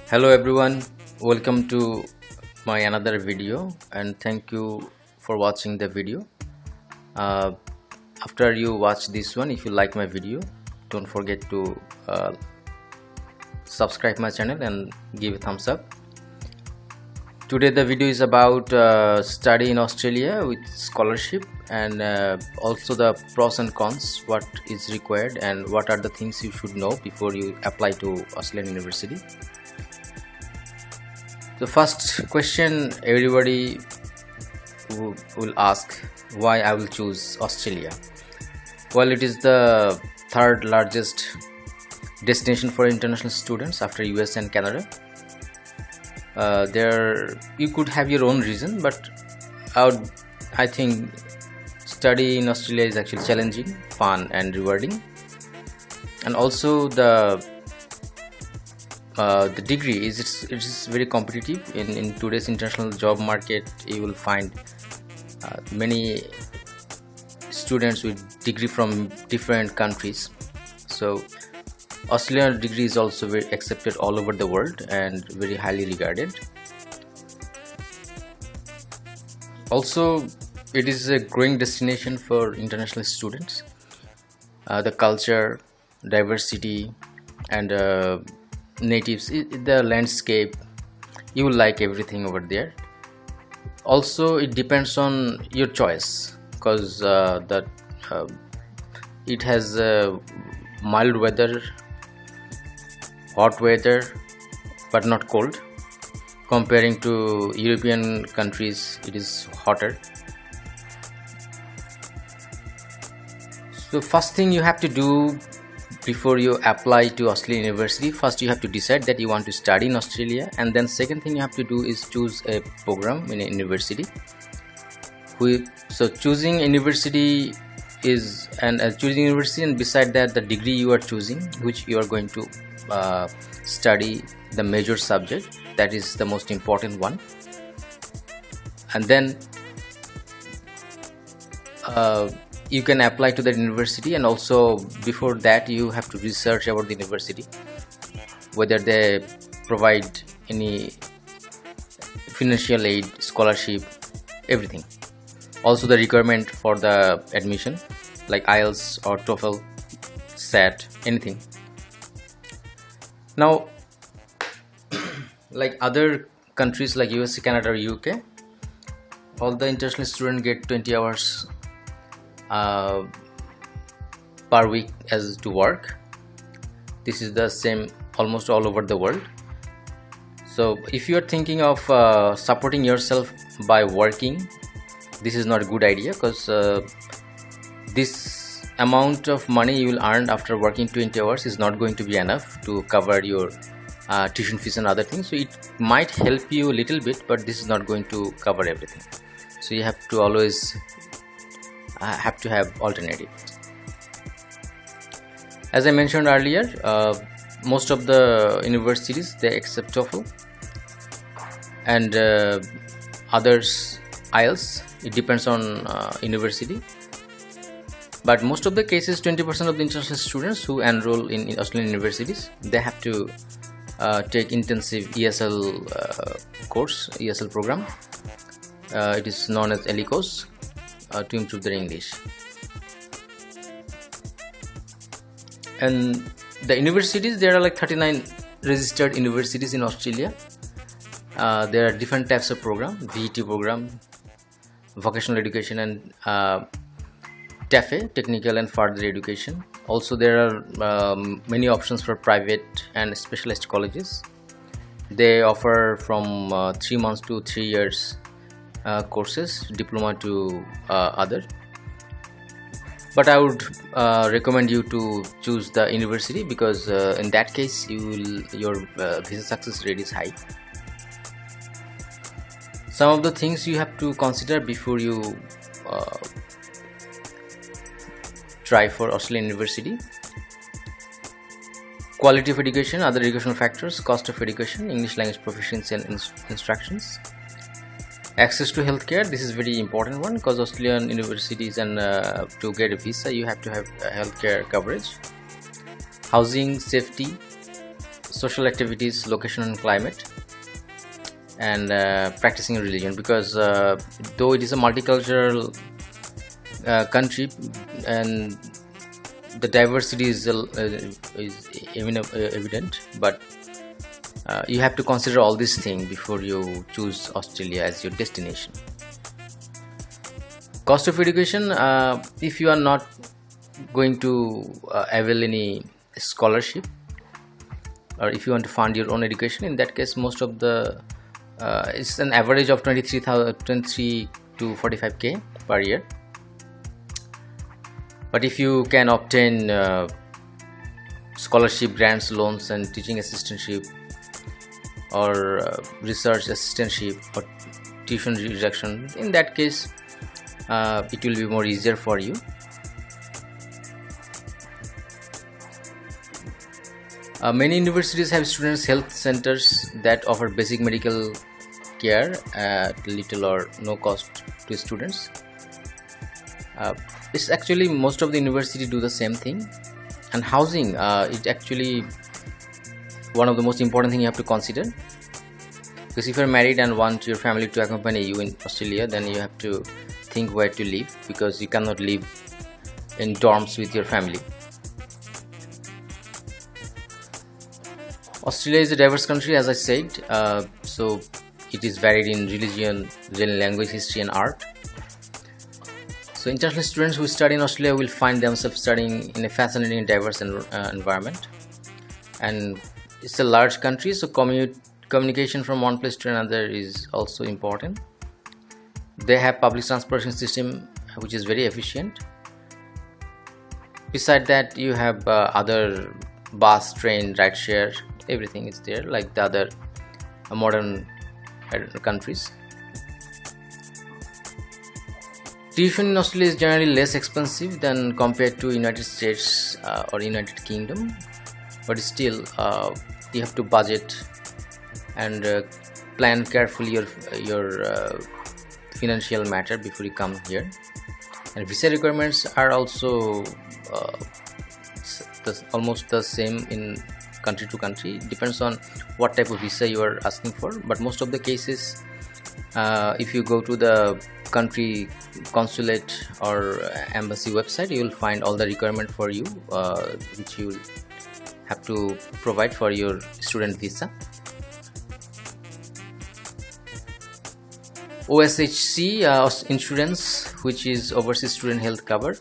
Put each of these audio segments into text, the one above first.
Hello everyone, welcome to my another video and thank you for watching the video. uh, After you watch this one, if you like my video, don't forget to subscribe my channel and give a thumbs up. Today the video is about study in Australia with scholarship, and also the pros and cons, what is required and what are the things you should know before you apply to Australian University. The first question everybody will ask, why I will choose Australia. Well, it is the third largest destination for international students after US and Canada. There you could have your own reason, but I think study in Australia is actually challenging, fun and rewarding, and also the degree is very competitive in today's international job market. You will find many students with degree from different countries, so Australian degree is also very accepted all over the world and very highly regarded. Also, it is a growing destination for international students. The culture, diversity and natives, the landscape, you will like everything over there. Also, it depends on your choice, because it has mild weather, hot weather but not cold. Comparing to European countries, it is hotter. So first thing you have to do before you apply to Australian University, first you have to decide that you want to study in Australia, and then second thing you have to do is choose a program in a university. So choosing university is choosing university, and beside that the degree you are choosing, which you are going to study, the major subject, that is the most important one. And then you can apply to the university, and also before that you have to research about the university, whether they provide any financial aid, scholarship, everything. Also the requirement for the admission, like IELTS or TOEFL, SAT, anything. Now like other countries like USA, Canada or UK, all the international students get 20 hours per week as to work. This is the same almost all over the world. So if you are thinking of supporting yourself by working, this is not a good idea, because this amount of money you will earn after working 20 hours is not going to be enough to cover your tuition fees and other things. So it might help you a little bit, but this is not going to cover everything. So you have to always have alternative. As I mentioned earlier, most of the universities, they accept TOEFL and others IELTS. It depends on university, but most of the cases 20% of the international students who enroll in Australian universities, they have to take intensive ESL course, ESL program. It is known as ELICOS, to improve their English. And the universities, there are like 39 registered universities in Australia. There are different types of program: VET program, vocational education, and TAFE, technical and further education. Also there are many options for private and specialist colleges. They offer from 3 months to 3 years courses, diploma to other. But I would recommend you to choose the university, because in that case your visa success rate is high. Some of the things you have to consider before you try for Australian University: quality of education, other educational factors, cost of education, English language proficiency and instructions, access to healthcare. This is very important one, because Australian universities, and to get a visa you have to have healthcare coverage, housing, safety, social activities, location and climate, and practicing religion, because though it is a multicultural country and the diversity is evident, but you have to consider all these things before you choose Australia as your destination. Cost of education, if you are not going to avail any scholarship, or if you want to fund your own education, in that case most of the it's an average of 23 to 45k per year. But if you can obtain scholarship, grants, loans and teaching assistantship, or research assistantship, or tuition reduction, in that case it will be more easier for you. Many universities have students' health centers that offer basic medical care at little or no cost to students. It's actually most of the university do the same thing. And housing, is actually one of the most important thing you have to consider, because if you're married and want your family to accompany you in Australia, then you have to think where to live, because you cannot live in dorms with your family. Australia is a diverse country, as I said, so it is varied in religion, language, history and art. So international students who study in Australia will find themselves studying in a fascinating and diverse environment. And it's a large country, so communication from one place to another is also important. They have public transportation system which is very efficient. Beside that, you have other bus, train, rideshare, everything is there like the other modern countries. Tuition in Australia is generally less expensive than compared to United States or United Kingdom, but still you have to budget and plan carefully your financial matter before you come here. And visa requirements are also almost the same in country to country. It depends on what type of visa you are asking for, but most of the cases if you go to the country consulate or embassy website, you will find all the requirement for you which you will have to provide for your student visa. OSHC insurance, which is overseas student health cover.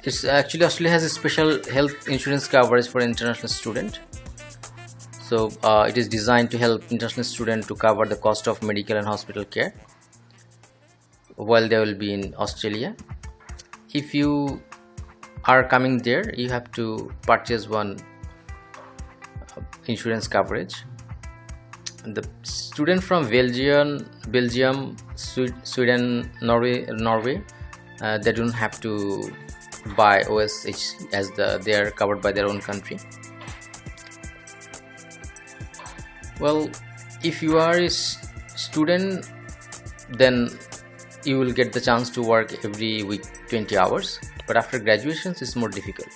It's actually Australia has a special health insurance coverage for international student. So it is designed to help international students to cover the cost of medical and hospital care while they will be in Australia. If you are coming there, you have to purchase one insurance coverage. The student from Belgium, Sweden, Norway, they don't have to buy OSH as they are covered by their own country. Well, if you are a student, then you will get the chance to work every week 20 hours, but after graduation it's more difficult,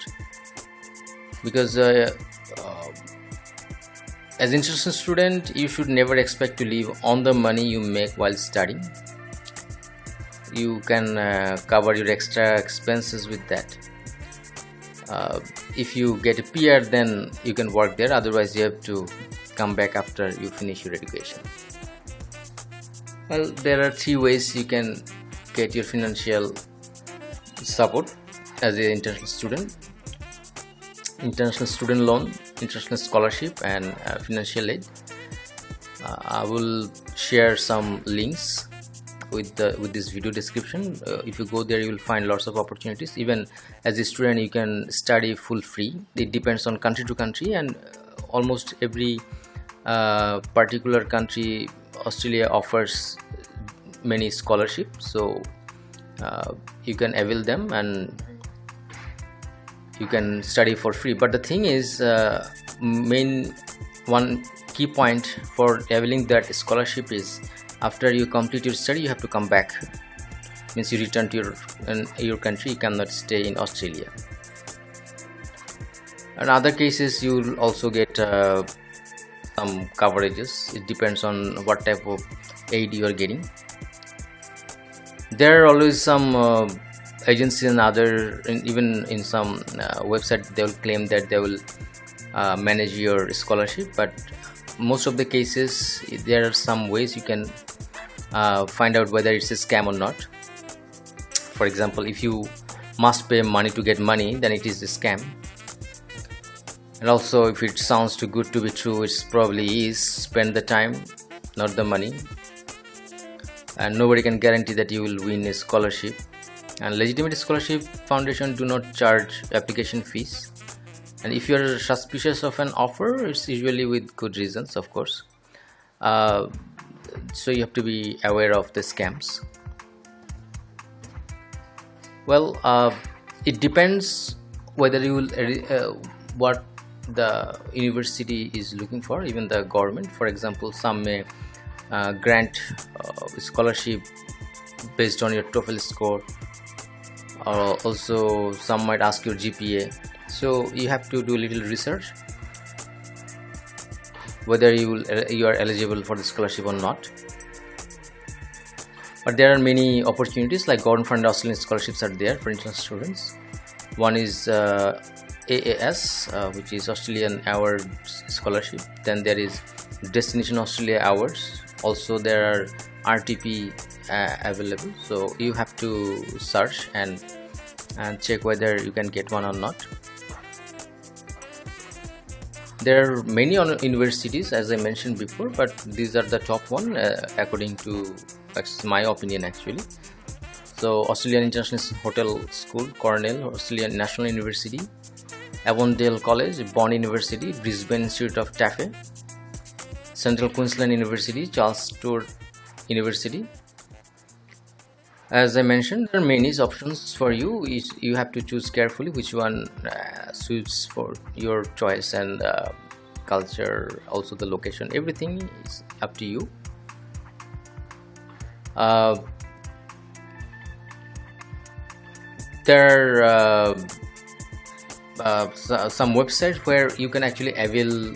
because as an international student you should never expect to live on the money you make while studying. You can cover your extra expenses with that. If you get a PR, then you can work there, otherwise you have to come back after you finish your education. Well, there are 3 ways you can get your financial support as an international student: international student loan, international scholarship and financial aid. I will share some links with this video description. If you go there, you will find lots of opportunities. Even as a student, you can study full free. It depends on country to country, and almost every particular country, Australia offers many scholarships, so you can avail them and you can study for free. But the thing is, one key point for availing that scholarship is, after you complete your study, you have to come back. Means you return to your country. You cannot stay in Australia. In other cases you will also get some coverages. It depends on what type of aid you are getting. There are always some agencies and even in some website they will claim that they will manage your scholarship, but most of the cases there are some ways you can find out whether it's a scam or not. For example, if you must pay money to get money, then it is a scam. And also, if it sounds too good to be true, it probably is. Spend the time, not the money. And nobody can guarantee that you will win a scholarship. And legitimate scholarship foundation do not charge application fees. And if you are suspicious of an offer, it's usually with good reasons, of course. So you have to be aware of the scams. Well, it depends whether you will what the university is looking for, even the government. For example, some may grant scholarship based on your TOEFL score, or also some might ask your GPA. So you have to do a little research whether you are eligible for the scholarship or not. But there are many opportunities, like government funded Australian scholarships are there for international students. One is AAS, which is Australian Award Scholarship. Then there is Destination Australia Awards. Also there are RTP available. So you have to search and check whether you can get one or not. There are many universities, as I mentioned before, but these are the top one according to my opinion actually. So Australian International Hotel School, Cornell, Australian National University, Avondale College, Bond University, Brisbane Institute of TAFE, Central Queensland University, Charles Sturt University. As I mentioned, there are many options for you. You have to choose carefully which one suits for your choice and culture, also the location. Everything is up to you. There are some websites where you can actually avail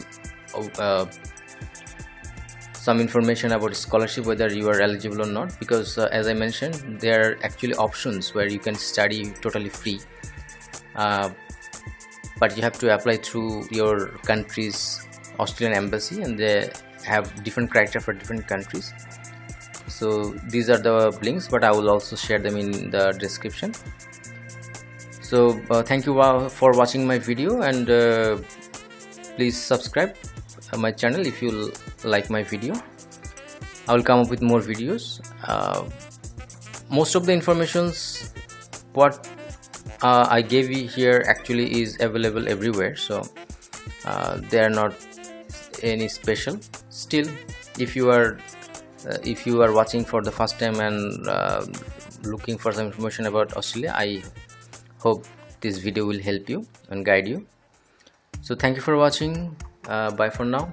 some information about scholarship, whether you are eligible or not, because as I mentioned, there are actually options where you can study totally free, but you have to apply through your country's Australian embassy, and they have different criteria for different countries. So these are the links, but I will also share them in the description. So thank you for watching my video, and please subscribe my channel if you like my video. I will come up with more videos. Most of the informations what I gave you here actually is available everywhere, so they are not any special. Still, if you are watching for the first time and looking for some information about Australia, I hope this video will help you and guide you. So thank you for watching. Bye for now.